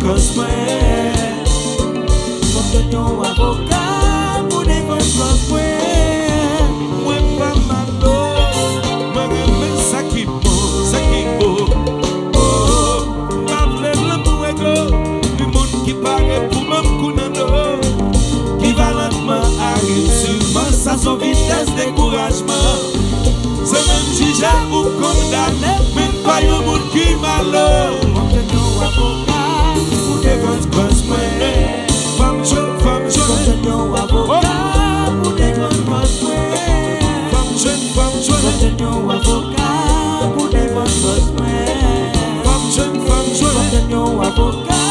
cause moi. Mon tenyon avocat pour défendre cause moi. Moi pas malo, moi remets ça qui beau. Oh, ma vle l'amour ego, le monde qui paraît pour même kounando. Qui valentement arrive sur moi, ça son vitesse découragement. C'est même si j'ai ou condamné, même pas y'a monde qui malheur. Mon tenyon avocat pour défendre cause moi. Femme jeune, mon tenyon avocat pour défendre cause moi. Femme jeune, mon tenyon avocat pour défendre cause moi. Femme jeune, mon tenyon avocat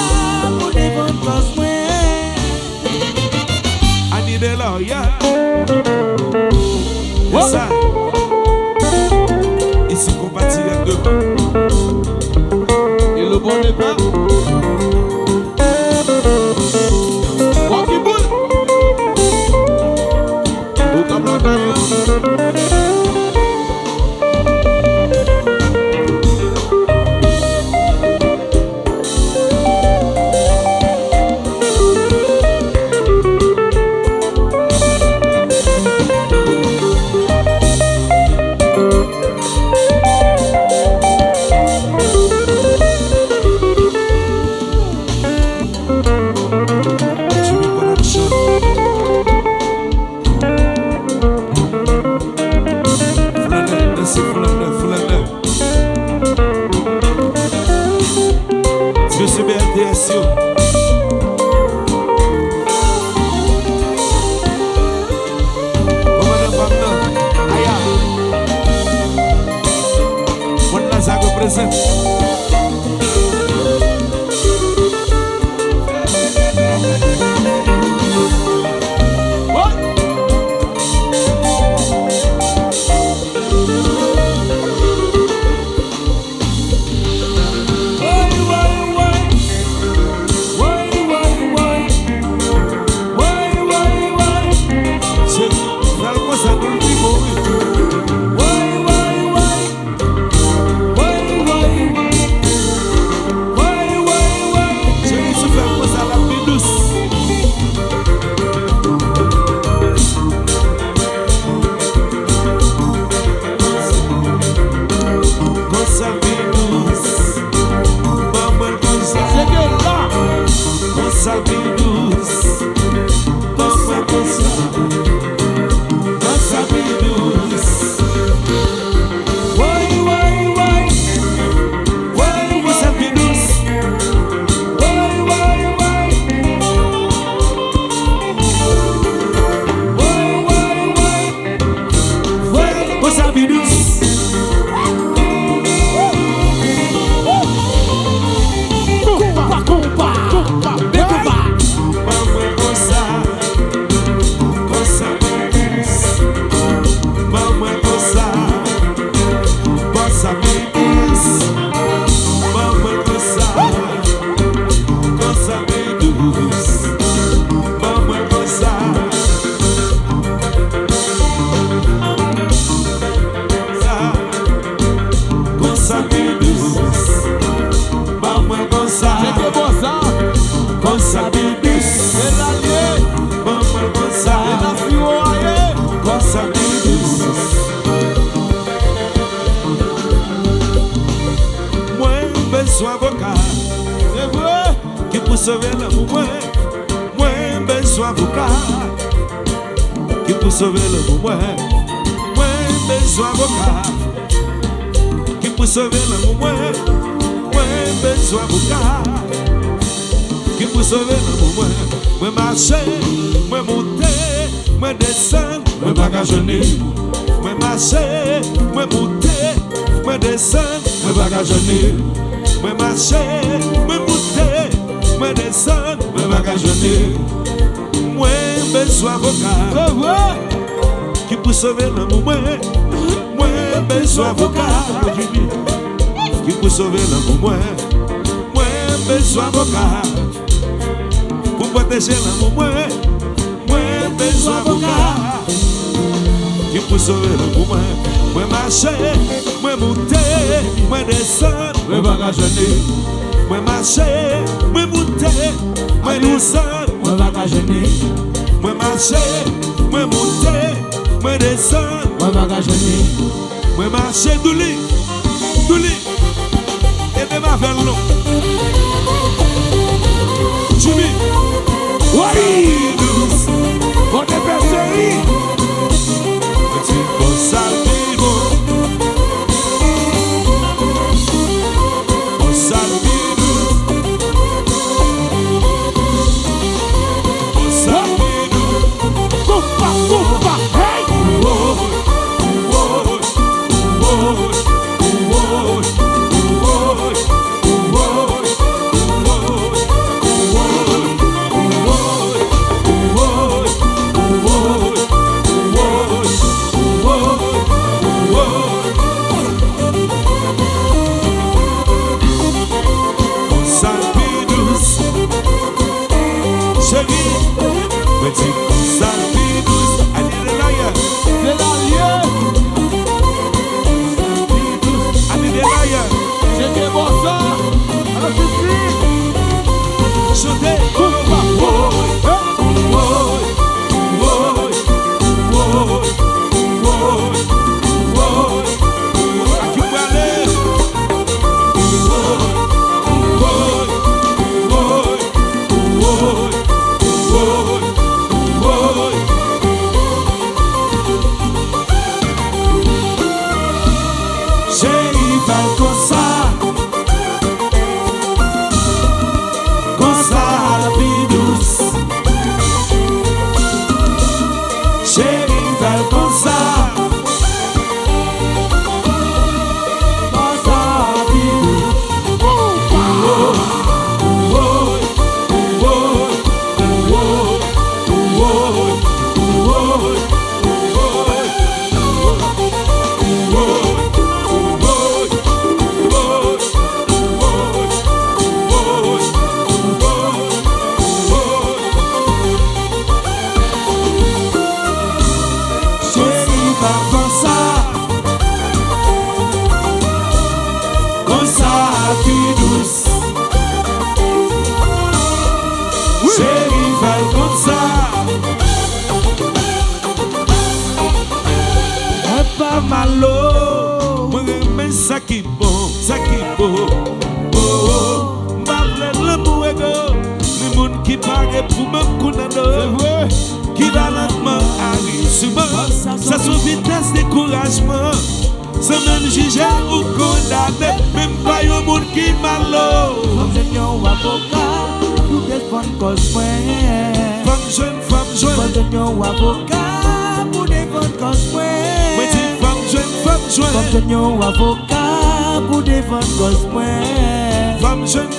pour défendre cause moi. I need a lawyer. Yes, sir. Ici combattu à deux. Et le bon départ. Walkie bull. Au tableau d'ailleurs. sauver l'amour, moi besoin avocat. Qui pour sauver l'amour, moi besoin avocat. Qui pour sauver l'amour, moi besoin avocat. Qui pour sauver l'amour, moi marcher, moi monter, moi descendre, moi bagageonner. Moi marcher, moi monter, moi descendre, moi bagageonner. Moi marcher, moi monter, moi descendre, moi bagageonner. Moi besoin avocat. Qui pour sauver l'amour, moi besoin avocat. Qui pour sauver l'amour, moi besoin avocat. Pour protéger l'amour, moi besoin avocat. Qui pour sauver l'amour, moi marcher, moi monter, moi descendre, moi bagageonner. Moi marcher, moi monter, moi descendre, moi va ka gêner. moi marcher, moi monter, moi descendre, Moi va ka gêner. moi marcher douli, douli, et de ma vélo. Jimmy, Oui, douce. On est perséri. petit bossa vivo, bossa vivo, bossa vivo. Coupa, coupa. Hey. C'est la lieu. J'ai des bossa. Alors tu suis. Coupa. Malo, moi remets ça qui bon, ça qui beau. Oh, m'avle le mouego, les moun qui paraît pour me connaître, qui va lentement arrive sur moi. Ça sous vitesse découragement, sans même juger ou condamner, même pas un monde qui malo. Comme je n'ai avocat, pour défendre cause moi. Femme jeune, Comme je n'ai avocat, pour défendre cause moi. femme jeune, Comme je n'ai avocat, pour défendre cause moi. femme jeune,